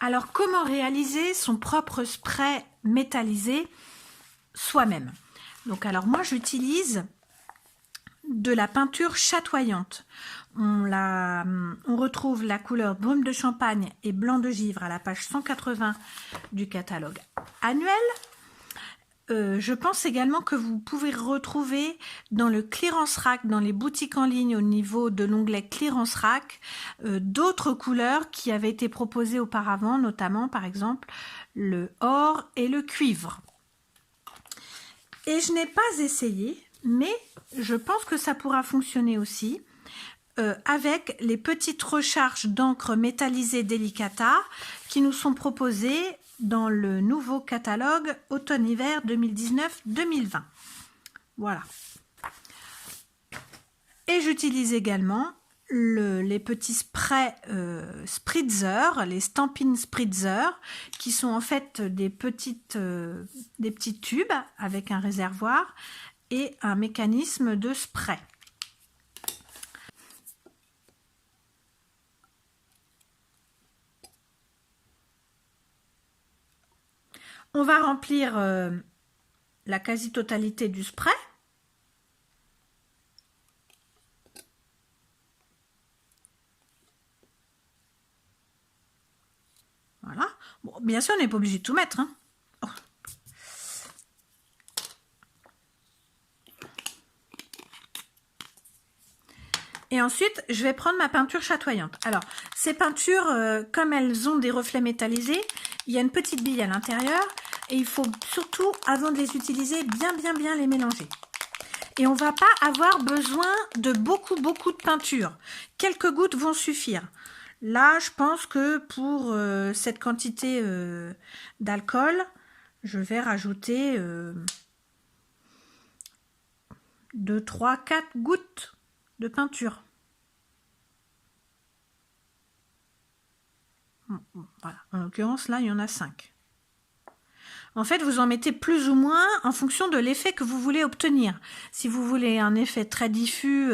Alors, comment réaliser son propre spray métallisé soi-même? Donc, alors moi, j'utilise de la peinture chatoyante. On retrouve la couleur brume de champagne et blanc de givre à la page 180 du catalogue annuel. Je pense également que vous pouvez retrouver dans le clearance rack, dans les boutiques en ligne au niveau de l'onglet clearance rack, d'autres couleurs qui avaient été proposées auparavant, notamment par exemple le or et le cuivre. Et je n'ai pas essayé, mais je pense que ça pourra fonctionner aussi avec les petites recharges d'encre métallisée Delicata qui nous sont proposées dans le nouveau catalogue automne-hiver 2019-2020. Voilà. Et j'utilise également les petits sprays spritzer, les Stampin' Spritzer, qui sont en fait des petits tubes avec un réservoir et un mécanisme de spray. On va remplir la quasi-totalité du spray. Voilà. Bon, bien sûr, on n'est pas obligé de tout mettre, hein. Oh. Et ensuite, je vais prendre ma peinture chatoyante. Alors, ces peintures, comme elles ont des reflets métallisés, il y a une petite bille à l'intérieur et il faut surtout, avant de les utiliser, bien les mélanger. Et on ne va pas avoir besoin de beaucoup de peinture. Quelques gouttes vont suffire. Là, je pense que pour cette quantité d'alcool, je vais rajouter 2, 3, 4 gouttes de peinture. Voilà. En l'occurrence, là, il y en a 5. En fait, vous en mettez plus ou moins en fonction de l'effet que vous voulez obtenir. Si vous voulez un effet très diffus,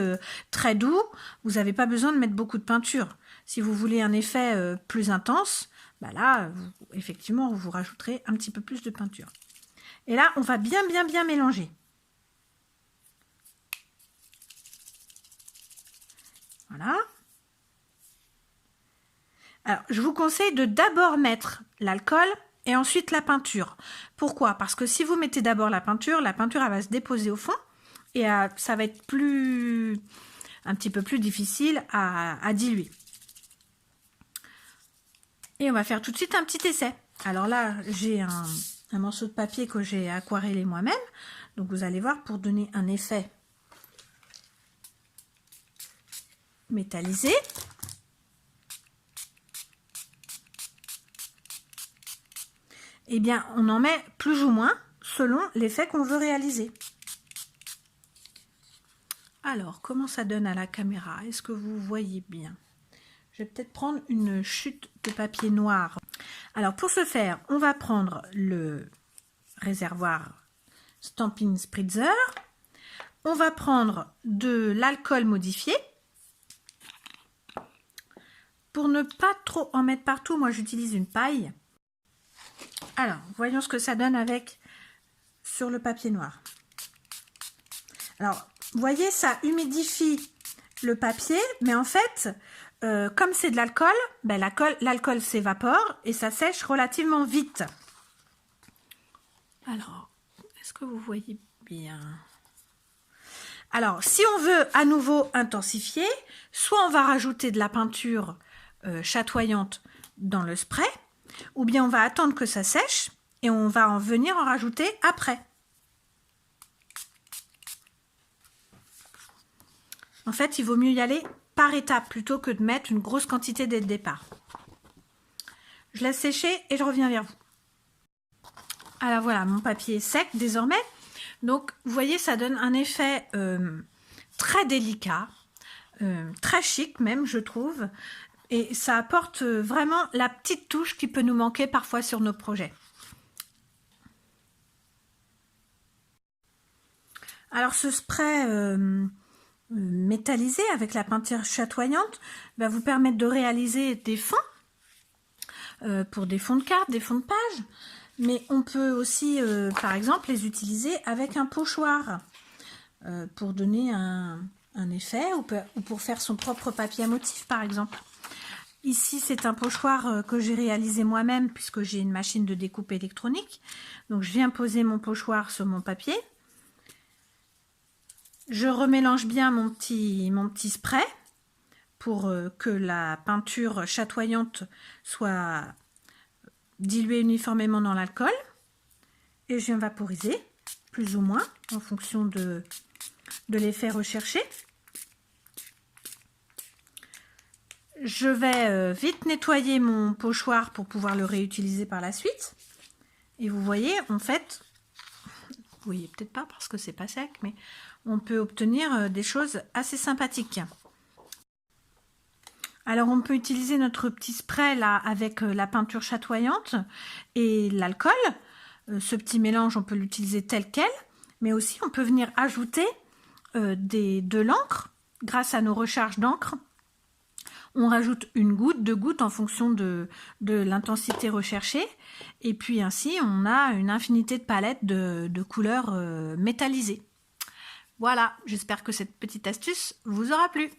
très doux, vous n'avez pas besoin de mettre beaucoup de peinture. Si vous voulez un effet plus intense, bah là, effectivement, vous rajouterez un petit peu plus de peinture. Et là, on va bien mélanger. Voilà. Alors, je vous conseille de d'abord mettre l'alcool et ensuite la peinture. Pourquoi? Parce que si vous mettez d'abord la peinture, elle va se déposer au fond et ça va être un petit peu plus difficile à diluer. Et on va faire tout de suite un petit essai. Alors là, j'ai un morceau de papier que j'ai aquarellé moi-même. Donc vous allez voir, pour donner un effet métallisé. Eh bien, on en met plus ou moins selon l'effet qu'on veut réaliser. Alors, comment ça donne à la caméra? Est-ce que vous voyez bien? Je vais peut-être prendre une chute de papier noir. Alors, pour ce faire, on va prendre le réservoir Stampin' Spritzer. On va prendre de l'alcool modifié. Pour ne pas trop en mettre partout, moi j'utilise une paille. Alors, voyons ce que ça donne sur le papier noir. Alors, vous voyez, ça humidifie le papier, mais en fait, comme c'est de l'alcool, ben l'alcool s'évapore et ça sèche relativement vite. Alors, est-ce que vous voyez bien? Alors, si on veut à nouveau intensifier, soit on va rajouter de la peinture chatoyante dans le spray, ou bien on va attendre que ça sèche et on va venir en rajouter après. En fait, il vaut mieux y aller par étapes plutôt que de mettre une grosse quantité dès le départ. Je laisse sécher et je reviens vers vous. Alors voilà, mon papier est sec désormais. Donc, vous voyez, ça donne un effet très délicat, très chic même, je trouve. Et ça apporte vraiment la petite touche qui peut nous manquer parfois sur nos projets. Alors, ce spray métallisé avec la peinture chatoyante va vous permettre de réaliser des fonds pour des fonds de cartes, des fonds de page. Mais on peut aussi, par exemple, les utiliser avec un pochoir pour donner un effet ou pour faire son propre papier à motif, par exemple. Ici, c'est un pochoir que j'ai réalisé moi-même puisque j'ai une machine de découpe électronique. Donc, je viens poser mon pochoir sur mon papier. Je remélange bien mon petit spray pour que la peinture chatoyante soit diluée uniformément dans l'alcool. Et je viens vaporiser, plus ou moins, en fonction de l'effet recherché. Je vais vite nettoyer mon pochoir pour pouvoir le réutiliser par la suite. Et vous voyez, en fait, vous voyez peut-être pas parce que c'est pas sec, mais on peut obtenir des choses assez sympathiques. Alors on peut utiliser notre petit spray là avec la peinture chatoyante et l'alcool. Ce petit mélange, on peut l'utiliser tel quel, mais aussi on peut venir ajouter de l'encre grâce à nos recharges d'encre. On rajoute une goutte, 2 gouttes en fonction de l'intensité recherchée. Et puis ainsi, on a une infinité de palettes de couleurs métallisées. Voilà, j'espère que cette petite astuce vous aura plu.